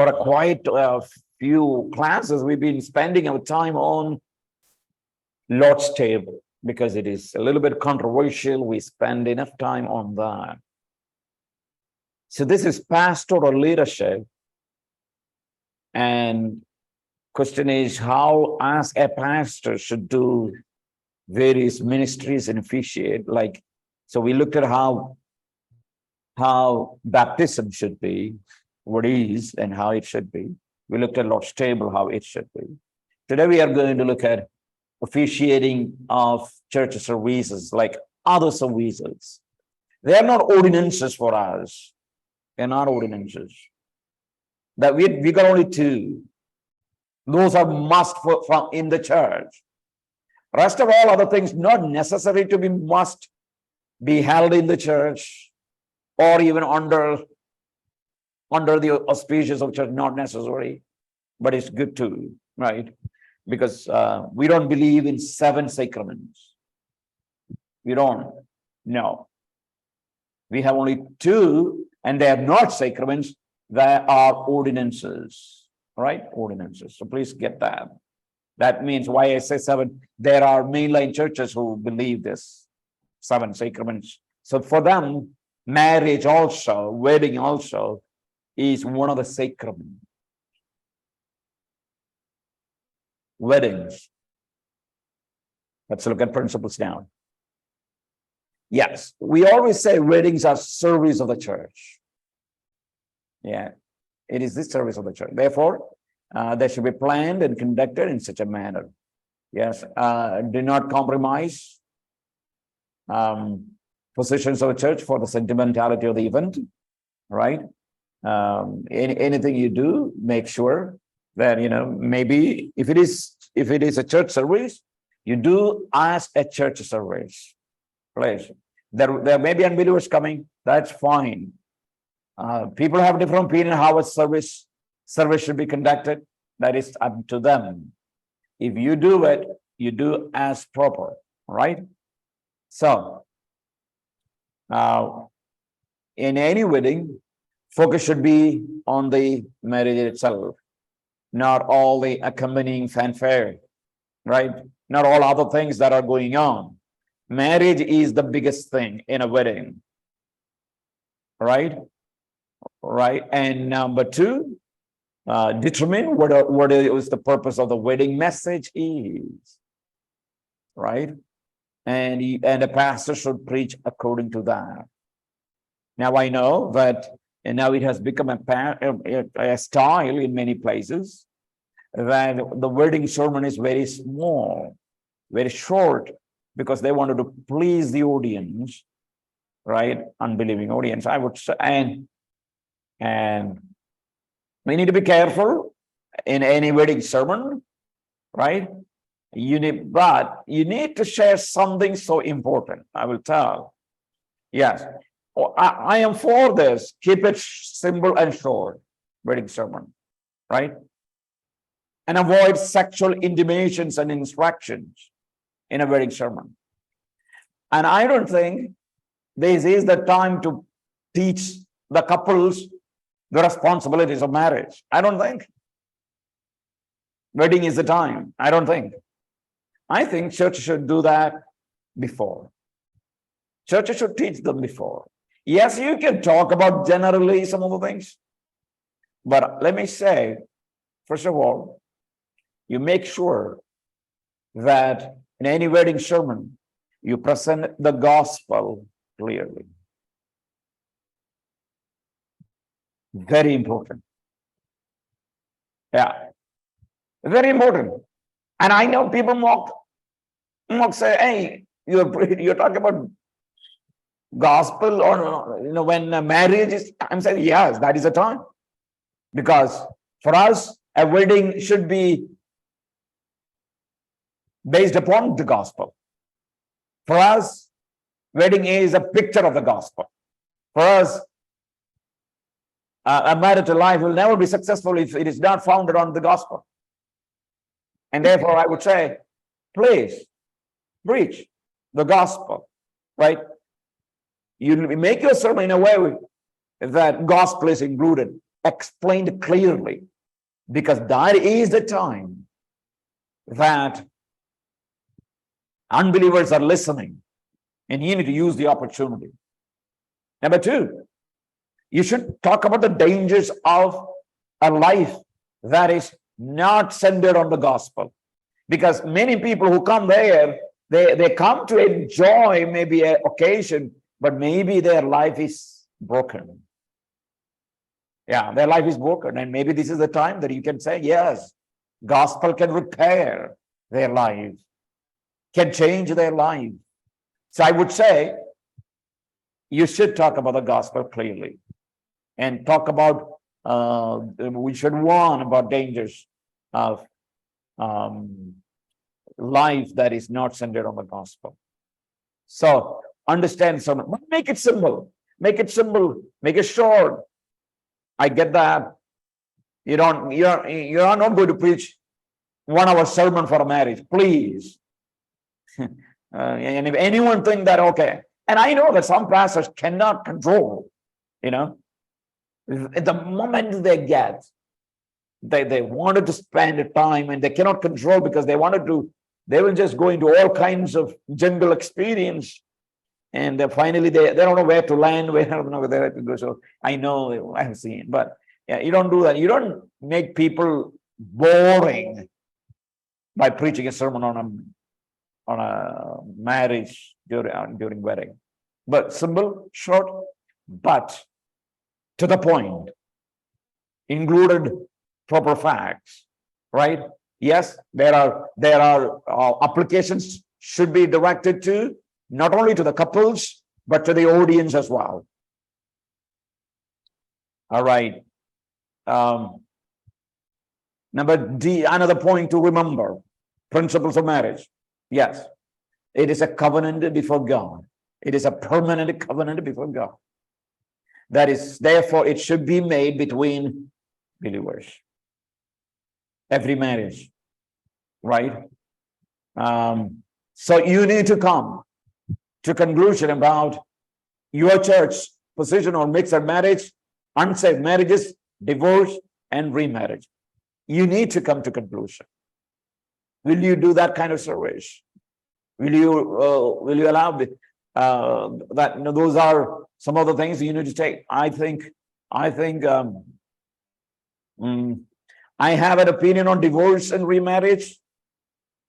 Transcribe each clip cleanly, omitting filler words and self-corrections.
For a quite few classes, we've been spending our time on Lord's table because it is a little bit controversial. We spend enough time on that. So this is pastoral leadership. And question is how, as a pastor, should do various ministries and officiate. Like, so we looked at how baptism should be, what is and how it should be. We looked at Lord's table, how it should be. Today we are going to look at officiating of church services, like other services. They are not ordinances for us. They're not ordinances. That we got only two. Those are must from in the church. Rest of all other things not necessary to be must be held in the church or even under the auspices of church, not necessary, but it's good too, right? Because we don't believe in 7 sacraments. We don't. No. We have only 2, and they are not sacraments. They are ordinances, right? Ordinances. So please get that. That means why I say 7. There are mainline churches who believe this 7 sacraments. So for them, marriage also, wedding also, is one of the sacraments. Weddings. Let's look at principles now. Yes, we always say weddings are service of the church. Yeah, it is the service of the church. Therefore, they should be planned and conducted in such a manner. Yes, do not compromise positions of the church for the sentimentality of the event, right? Anything you do, make sure that, maybe if it is a church service, you do as a church service. Please. There may be unbelievers coming, that's fine. People have different opinion how a service should be conducted. That is up to them. If you do it, you do as proper, right? So, in any wedding, focus should be on the marriage itself, not all the accompanying fanfare, right? Not all other things that are going on. Marriage is the biggest thing in a wedding, right? Right. And number 2, determine what is the purpose of the wedding message is, right? And a pastor should preach according to that. Now I know that, and now it has become a style in many places, that the wedding sermon is very small, very short, because they wanted to please the audience, right? Unbelieving audience, I would say. And we need to be careful in any wedding sermon, right? But you need to share something so important, I will tell. Yes, I am for this. Keep it simple and short, wedding sermon, right? And avoid sexual intimations and instructions in a wedding sermon. And I don't think this is the time to teach the couples the responsibilities of marriage. I don't think. Wedding is the time. I don't think. I think church should do that before. Churches should teach them before. Yes, you can talk about generally some of the things. But let me say, first of all, you make sure that in any wedding sermon, you present the gospel clearly. Very important. Yeah, very important. And I know people mock say, hey, you're talking about gospel or when marriage is, I'm saying, yes, that is the time. Because for us, a wedding should be based upon the gospel. For us, wedding is a picture of the gospel. For us, a marital life will never be successful if it is not founded on the gospel. And therefore, I would say, please preach the gospel, right? You make your sermon in a way that gospel is included. explained clearly, because that is the time that unbelievers are listening, and you need to use the opportunity. Number two, you should talk about the dangers of a life that is not centered on the gospel. Because many people who come there, they come to enjoy maybe an occasion, but maybe their life is broken. Yeah, their life is broken. And maybe this is the time that you can say, yes, gospel can repair their life, can change their life. So I would say you should talk about the gospel clearly, and talk about, we should warn about dangers of life that is not centered on the gospel. So understand some, make it simple, make it short. I get that. You're not going to preach 1 hour sermon for a marriage, please. And if anyone think that, okay, and I know that some pastors cannot control, the moment they get, they wanted to spend time and they cannot control, because they will just go into all kinds of jungle experience, and finally they don't know where to land, where to go. So I know, I have seen, but yeah, you don't do that. You don't make people boring by preaching a sermon on a marriage during wedding. But simple, short, but to the point, included proper facts, right? Yes, there are applications should be directed to not only to the couples, but to the audience as well. All right. Number D, another point to remember, principles of marriage. Yes, it is a covenant before God. It is a permanent covenant before God. That is, therefore, it should be made between believers. Every marriage, right? So you need to come to conclusion about your church position on mixed marriage, unsafe marriages, divorce, and remarriage. You need to come to conclusion. Will you do that kind of surveys? Will you allow that? Those are some of the things you need to take. I think I have an opinion on divorce and remarriage.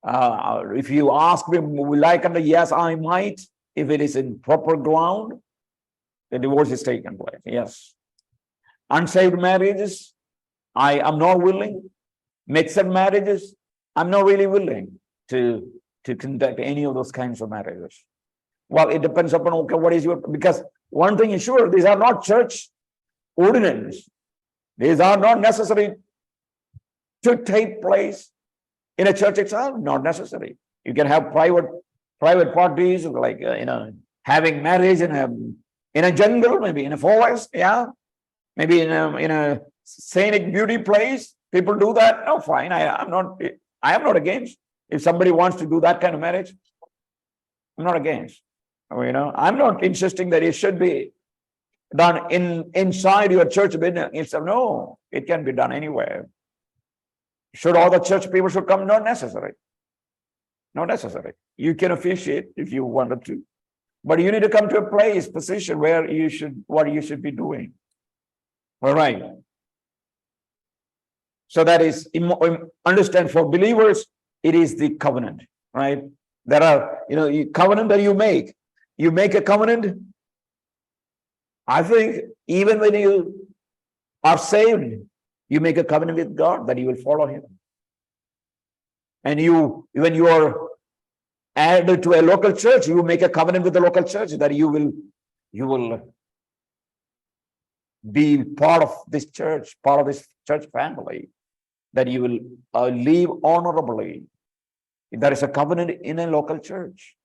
If you ask me, will I come to yes, I might, if it is in proper ground, the divorce is taken place. Yes. Unsaved marriages, I am not willing. Mixed marriages, I'm not really willing to conduct any of those kinds of marriages. Well, it depends upon, okay, what is your, because one thing is sure, these are not church ordinances. These are not necessary to take place in a church itself, not necessary. You can have private parties, like having marriage in a jungle, maybe in a forest, yeah, maybe in a scenic beauty place. People do that. Oh, fine. I am not against. If somebody wants to do that kind of marriage, I'm not against. I'm not insisting that it should be done inside your church business. No, it can be done anywhere. Should all the church people should come? Not necessary. Not necessary. You can officiate if you wanted to, but you need to come to a position where what you should be doing. All right. So that is, understand, for believers, it is the covenant, right? There are, covenant that you make a covenant. I think even when you are saved, you make a covenant with God that you will follow him. And when you are added to a local church, you make a covenant with the local church that you will be part of this church family, that you will live honorably. There is a covenant in a local church.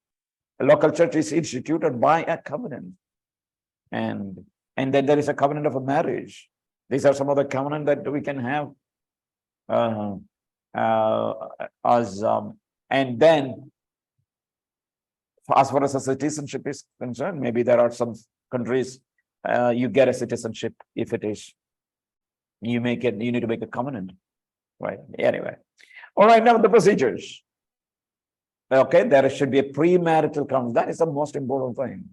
A local church is instituted by a covenant. And then there is a covenant of a marriage. These are some of the covenant that we can have and then as far as a citizenship is concerned, maybe there are some countries you get a citizenship if it is you need to make a covenant, right? Anyway, all right, now the procedures. Okay, there should be a premarital counseling. That is the most important thing,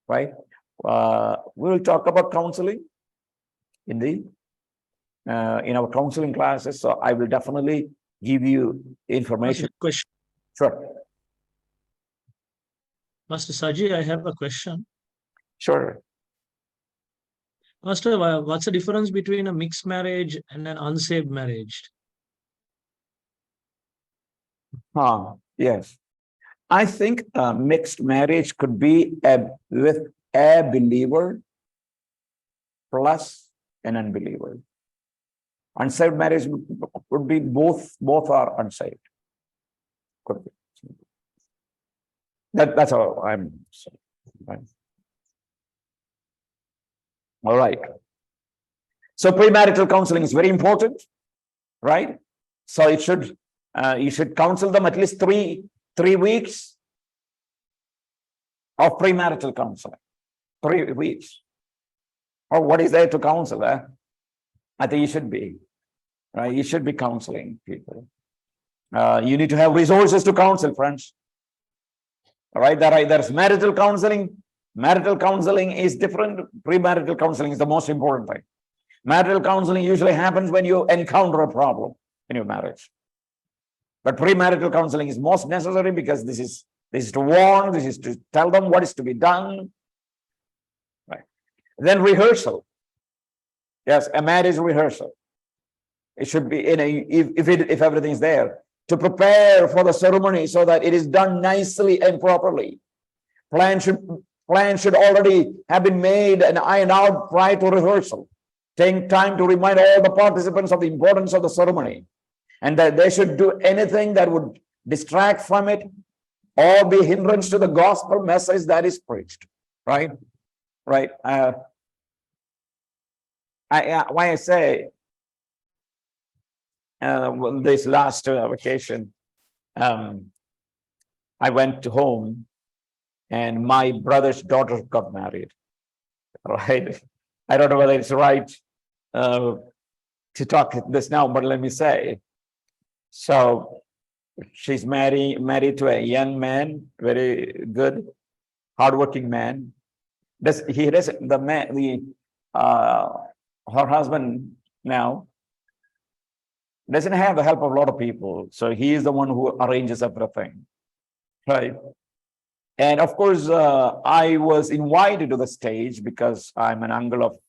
right? We will talk about counseling in in our counseling classes. So I will definitely give you information. Question. Sure. Master Saji, I have a question. Sure. Master, what's the difference between a mixed marriage and an unsaved marriage? Yes. I think mixed marriage could be with a believer plus an unbeliever. Unsaved marriage would be both are unsaved. Could be. That's all I'm saying. Right. All right. So premarital counseling is very important, right? So it should you should counsel them at least three weeks of premarital counseling. 3 weeks. Or what is there to counsel? I think you should be, right? You should be counseling people. You need to have resources to counsel, friends. All right, there's marital counseling. Marital counseling is different. Premarital counseling is the most important thing. Marital counseling usually happens when you encounter a problem in your marriage. But premarital counseling is most necessary because this is to warn, this is to tell them what is to be done. Right. Then rehearsal. Yes, a marriage rehearsal. It should be if everything is there, to prepare for the ceremony so that it is done nicely and properly. Plan should already have been made and ironed out prior to rehearsal. Take time to remind all the participants of the importance of the ceremony, and that they should do anything that would distract from it or be hindrance to the gospel message that is preached. Right? Right. Why I say this last vacation, I went home and my brother's daughter got married. Right? I don't know whether it's right to talk this now, but let me say. So she's married to a young man, very good, hardworking man. Her husband now doesn't have the help of a lot of people. So he is the one who arranges everything. Right. And of course, I was invited to the stage because I'm an uncle of,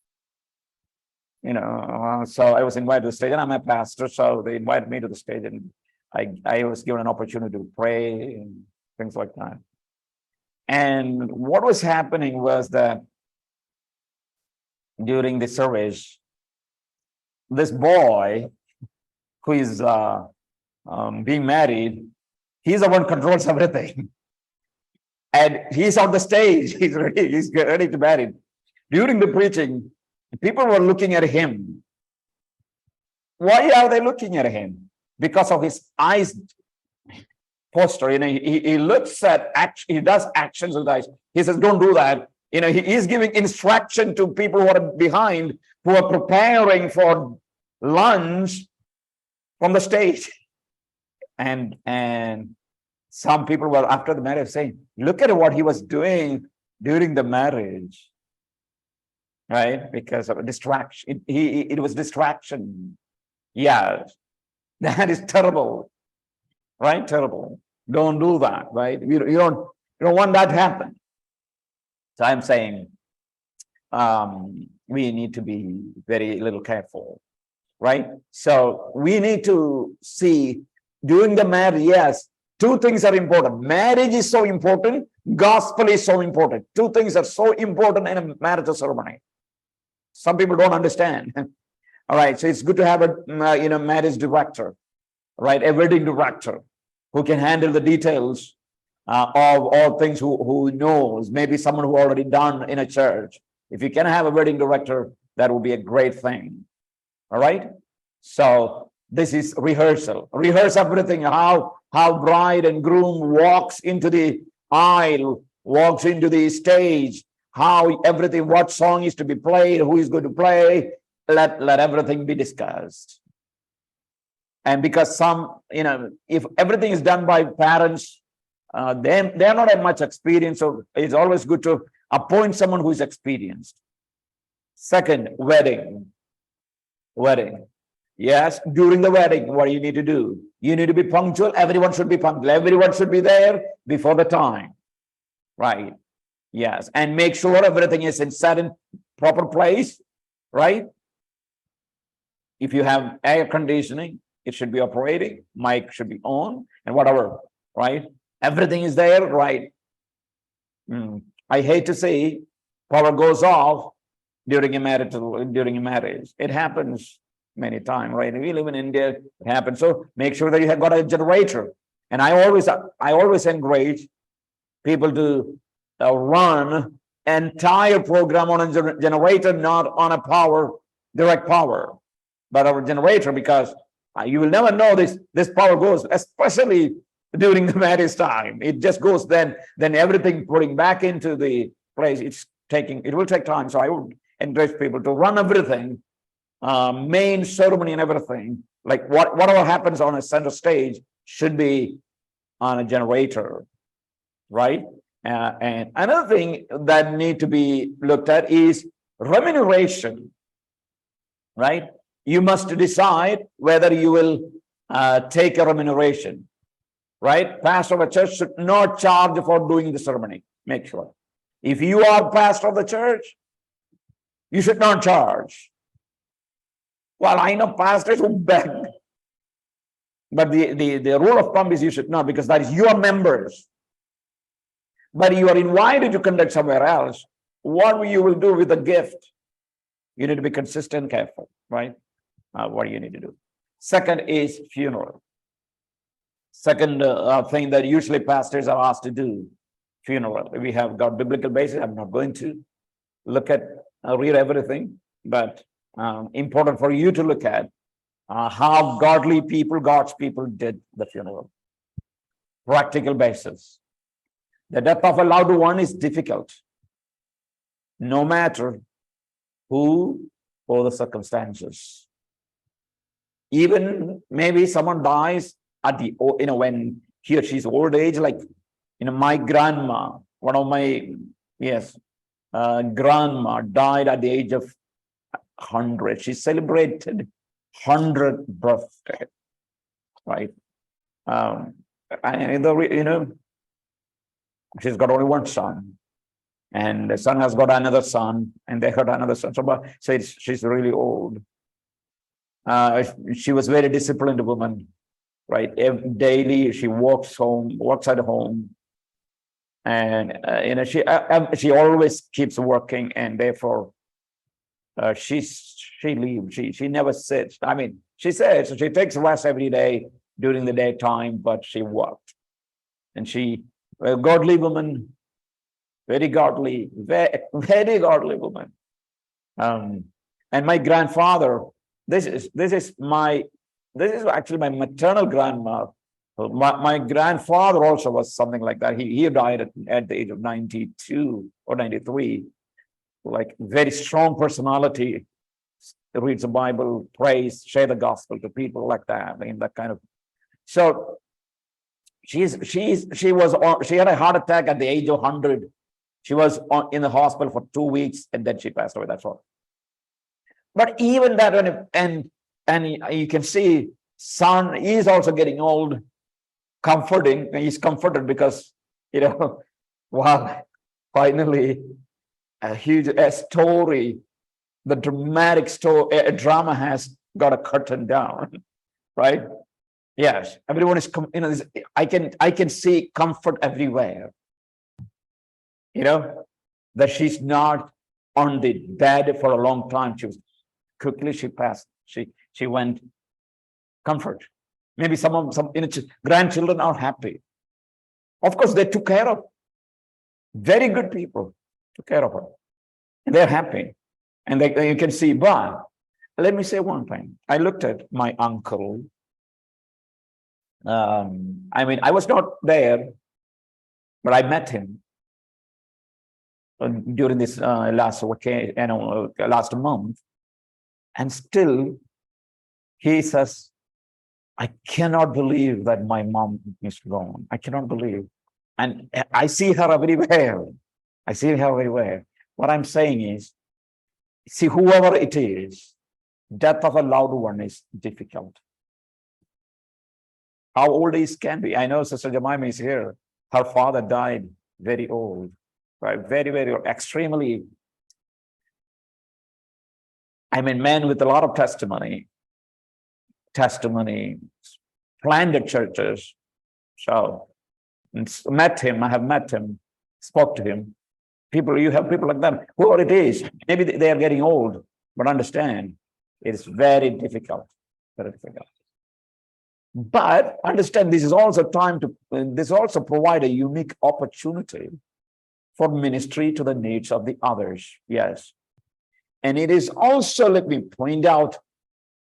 so I was invited to the stage and I'm a pastor. So they invited me to the stage and I was given an opportunity to pray and things like that. And what was happening was that during the service, this boy who is being married, he's the one who controls everything. And he's on the stage, he's ready to marry. During the preaching, people were looking at him. Why are they looking at him? Because of his eyes posture. He looks at he does actions with eyes. He says, don't do that. He is giving instruction to people who are behind, who are preparing for lunch from the stage. And some people were after the marriage saying, look at what he was doing during the marriage. Right? Because of a distraction. It was distraction. Yeah. That is terrible. Right? Terrible. Don't do that. Right? You don't want that to happen. So I'm saying we need to be very little careful. Right? So we need to see during the marriage, yes, two things are important. Marriage is so important. Gospel is so important. Two things are so important in a marriage ceremony. Some people don't understand. All right. So it's good to have a marriage director, right? A wedding director who can handle the details of all things, who knows, maybe someone who already done in a church. If you can have a wedding director, that would be a great thing. All right. So this is rehearsal. Rehearse everything. How bride and groom walks into the aisle, walks into the stage, how everything, what song is to be played, who is going to play, let everything be discussed. And because some, if everything is done by parents, they're not have much experience, so it's always good to appoint someone who is experienced. Second, wedding. Yes, during the wedding, what do you need to do? You need to be punctual. Everyone should be punctual. Everyone should be there before the time. Right. Yes. And make sure everything is in set in proper place. Right. If you have air conditioning, it should be operating. Mic should be on and whatever. Right. Everything is there. Right. I hate to say power goes off during a marriage. It happens many times, right? We live in India, it happens. So make sure that you have got a generator. And I always encourage people to run entire program on a generator, not on a direct power, but a generator, because you will never know this power goes, especially during the marriage time. It just goes, then everything putting back into the place. It will take time. So I would encourage people to run everything, main ceremony and everything, like whatever happens on a center stage should be on a generator, right? And another thing that need to be looked at is remuneration, right? You must decide whether you will take a remuneration, right? Pastor of a church should not charge for doing the ceremony. Make sure. If you are pastor of the church, you should not charge. Well, I know pastors who beg, but the rule of thumb is you should not, because that is your members. But you are invited to conduct somewhere else. What you will do with the gift, you need to be consistent, careful, right? What do you need to do? Second is funeral. Second thing that usually pastors are asked to do, funeral. We have got biblical basis. I'm not going to read everything, but important for you to look at how God's people did the funeral. Practical basis. The death of a loved one is difficult, no matter who or the circumstances. Even maybe someone dies at when he or she's old age, like my grandma, one of my grandma died at the age of 100. She celebrated 100th birthday, right? She's got only one son, and the son has got another son, and they got another son. So she's really old. She was very disciplined woman, right? Daily she walks at home, and she always keeps working, and therefore she leaves. She never sits. I mean, she says she takes rest every day during the daytime, but she worked, and she a godly woman, very godly, very godly woman. And my grandfather, this is actually my maternal grandma. My grandfather also was something like that. He died at the age of 92 or 93. Like very strong personality, reads the Bible, prays, share the gospel to people like that. I mean, that kind of. So she had a heart attack at the age of 100. She was in the hospital for 2 weeks, and then she passed away. That's all. But even that, and you can see, son is also getting old. Comforting, he's comforted because wow, finally a story, the dramatic story, a drama has got a curtain down, right? Yes, everyone is, I can see comfort everywhere. That she's not on the bed for a long time. She passed. She went. Comfort. Maybe some grandchildren are happy. Of course, they took care of. Very good people took care of her. And they're happy. And you can see, but let me say one thing. I looked at my uncle. I was not there, but I met him during this last month. And still, he says, I cannot believe that my mom is gone. I cannot believe. And I see her everywhere. I see her everywhere. What I'm saying is, see, whoever it is, death of a loved one is difficult. How old is can be? I know Sister Jemima is here. Her father died very old, right? Very, very old, extremely. I mean, man with a lot of testimony, planted churches. So, met him, I have met him, spoke to him. People, you have people like that, whoever it is, maybe they are getting old, but understand, it's very difficult, very difficult. But understand, this is also time to, this also provide a unique opportunity for ministry to the needs of the others. Yes. And it is also, let me point out,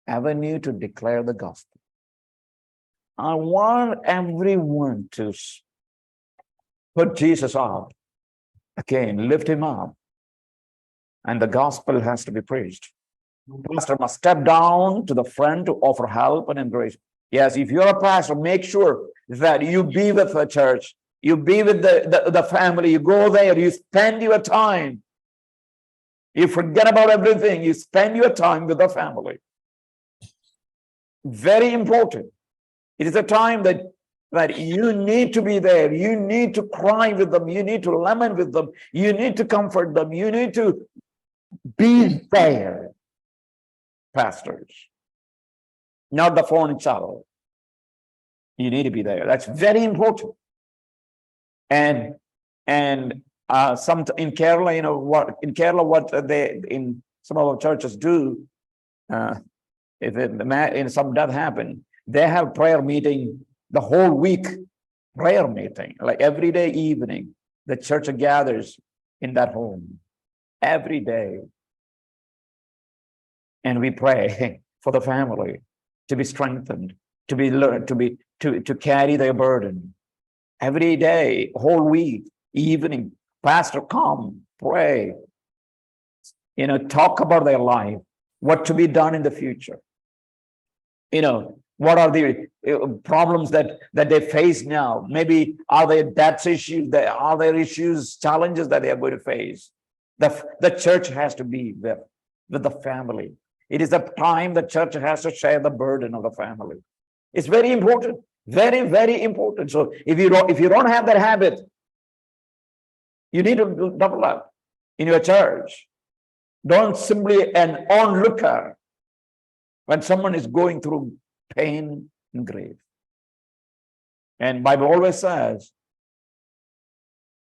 avenue to declare the gospel. I want everyone to put Jesus up, again, lift him up, and the gospel has to be preached. Pastor must step down to the front to offer help and embrace. Yes, if you're a pastor, make sure that you be with the church, you be with the family, you go there, you spend your time. You forget about everything, you spend your time with the family. Very important. It is a time that you need to be there. You need to cry with them. You need to lament with them. You need to comfort them. You need to be there, pastors. Not the phone channel. You need to be there. That's very important. And some in Kerala, you know what in Kerala, what they in some of our churches do, if some death happen, they have prayer meeting the whole week, prayer meeting, like every day evening, the church gathers in that home every day. And we pray for the family to be strengthened, to be learned, to carry their burden. Every day, whole week, evening, pastor come, pray, talk about their life, what to be done in the future. What are the problems that they face now? Maybe are there debts issues? Are there issues, challenges that they are going to face? The church has to be there with the family. It is the time the church has to share the burden of the family. It's very important, very, very important. So if you don't have that habit, you need to double up in your church. Don't simply an onlooker when someone is going through pain and grief. And Bible always says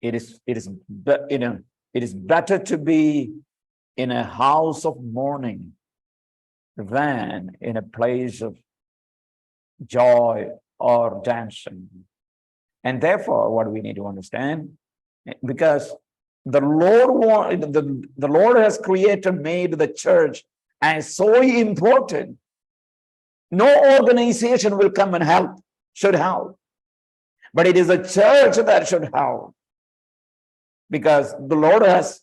it is better to be in a house of mourning than in a place of joy or dancing. And therefore, what we need to understand, because the Lord has made the church as so important. No organization will come and should help. But it is a church that should help. Because the Lord has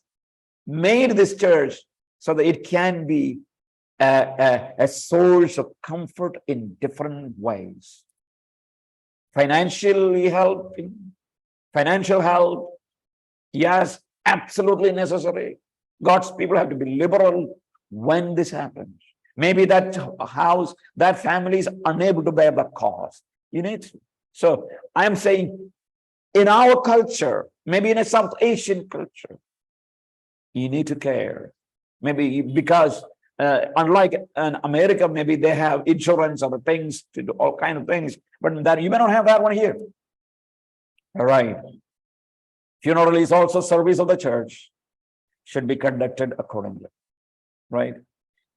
made this church so that it can be a source of comfort in different ways. Financial help, yes, absolutely necessary. God's people have to be liberal when this happens. Maybe that house, that family is unable to bear the cost. You need to. So I'm saying in our culture, maybe in a South Asian culture, you need to care. Maybe because unlike in America, maybe they have insurance or things to do all kinds of things, but that you may not have that one here. All right. Funeral is also service of the church, should be conducted accordingly. Right.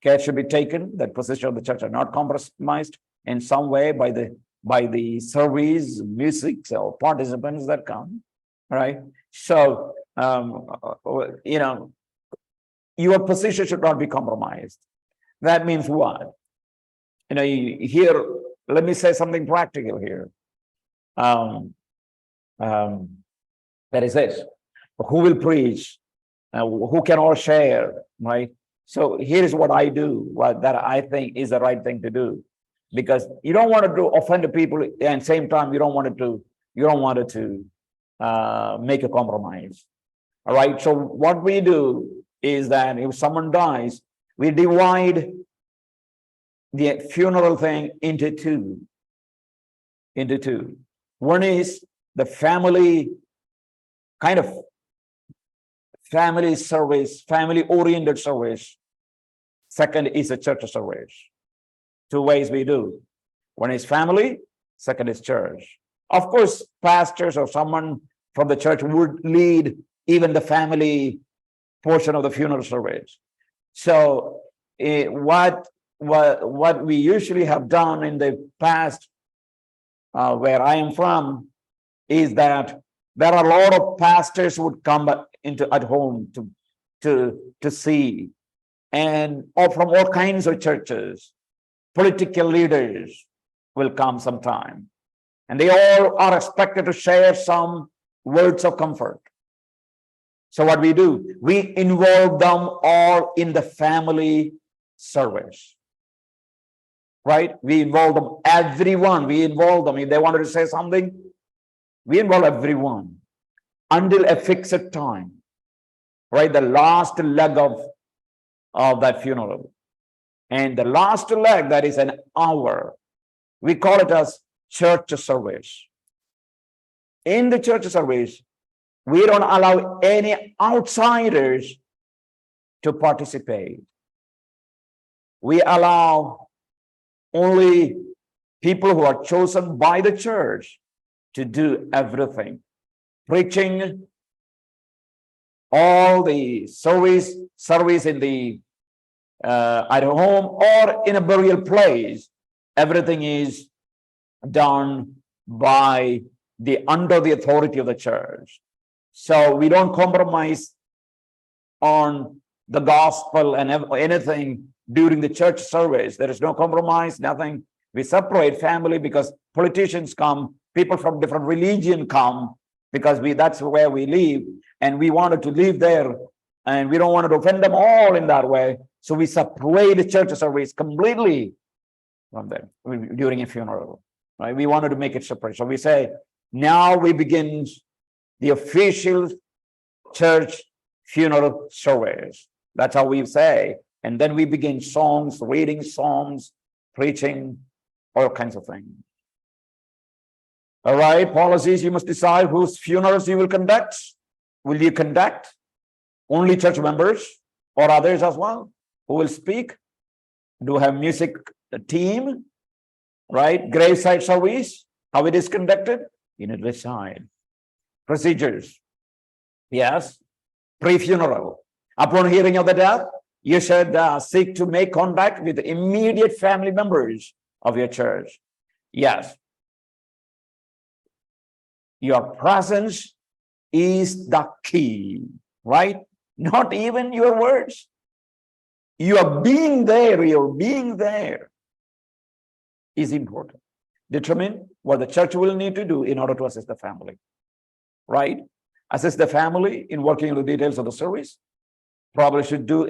Care should be taken that position of the church are not compromised in some way by the service, music, or participants that come. Right. So your position should not be compromised. That means what? Here, let me say something practical here. That is this. Who will preach? Who can all share, right? So here's what I do, what that I think is the right thing to do, because you don't want to offend the people, and same time you don't want it to make a compromise. All right. So what we do is that if someone dies, we divide the funeral thing into two. One is the family kind of family service, family oriented service. Second is a church service. Two ways we do. One is family, second is church. Of course, pastors or someone from the church would lead even the family portion of the funeral service. So what we usually have done in the past, where I am from, is that there are a lot of pastors who would come at home to see, and from all kinds of churches. Political leaders will come sometime, and they all are expected to share some words of comfort. So what we do, we involve them all in the family service, right? We involve them, everyone, we involve them. If they wanted to say something, we involve everyone until a fixed time, right? The last leg of that funeral. And the last leg, that is an hour, we call it as church service. In the church service, we don't allow any outsiders to participate. We allow only people who are chosen by the church to do everything. Preaching, all the service in the at home or in a burial place, everything is done by under the authority of the church. So we don't compromise on the gospel and anything during the church service. There is no compromise, nothing. We separate family because politicians come, people from different religion come, because that's where we live, and we wanted to live there, and we don't want to offend them all in that way. So we separate the church service completely from them during a funeral, right? We wanted to make it separate. So we say, now we begin the official church funeral service. That's how we say. And then we begin songs, reading psalms, preaching, all kinds of things. All right, policies, you must decide whose funerals you will conduct. Will you conduct only church members or others as well who will speak? Do have music team, right? Graveside service, how it is conducted? You need to decide. Procedures. Yes. Pre-funeral. Upon hearing of the death, you should seek to make contact with the immediate family members of your church. Yes. Your presence is the key, right? Not even your words. You are being there, your being there is important. Determine what the church will need to do in order to assist the family, right? Assist the family in working on the details of the service. Probably should do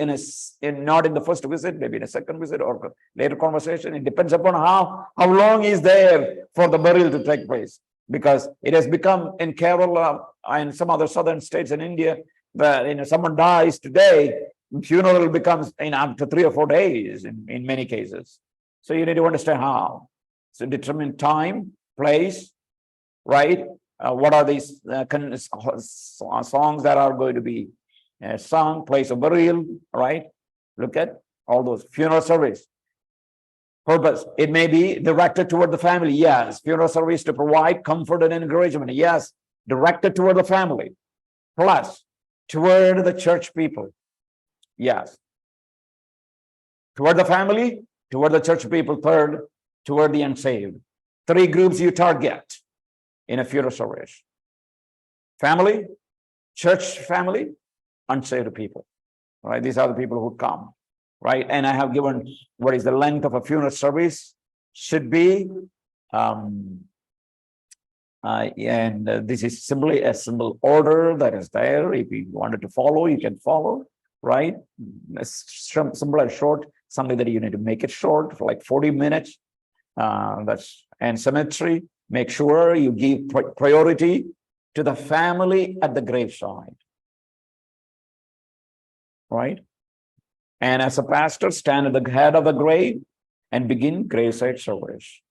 not in the first visit, maybe in a second visit or later conversation. It depends upon how long is there for the burial to take place. Because it has become in Kerala and some other southern states in India that someone dies today, funeral becomes in up to 3 or 4 days in many cases. So you need to understand how. So determine time, place, right? What are these songs that are going to be sung, place of burial, right? Look at all those funeral service. Purpose, it may be directed toward the family. Yes. Funeral service to provide comfort and encouragement. Yes. Directed toward the family. Plus, toward the church people. Yes. Toward the family, toward the church people. Third, toward the unsaved. 3 groups you target in a funeral service. Family, church family, unsaved people. Right? These are the people who come. Right, and I have given what is the length of a funeral service should be, and this is simply a simple order that is there. If you wanted to follow, you can follow. right? Simple and short, something that you need to make it short for like 40 minutes. And symmetry, make sure you give priority to the family at the graveside, right? And as a pastor, stand at the head of the grave and begin graveside service.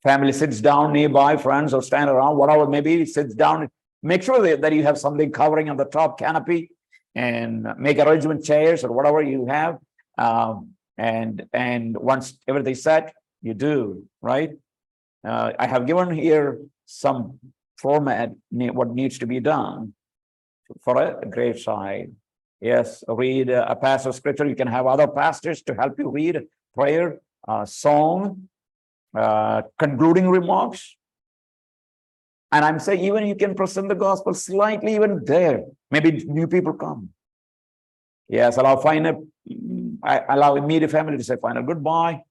Family sits down nearby, friends or stand around, whatever maybe, sits down. Make sure that you have something covering on the top canopy, and make arrangement chairs or whatever you have. And once everything's set, you do, right? I have given here some format, what needs to be done for a graveside. Yes, read a passage of scripture. You can have other pastors to help you read prayer, song, concluding remarks. And I'm saying even you can present the gospel slightly even there. Maybe new people come. Yes, allow immediate family to say final goodbye.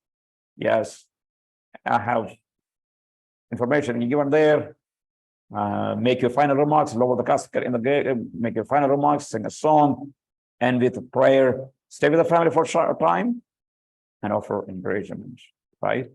Yes, I have information you given there. Make your final remarks, lower the casket in the gate, make your final remarks, sing a song, and with prayer, stay with the family for a short time and offer encouragement, right?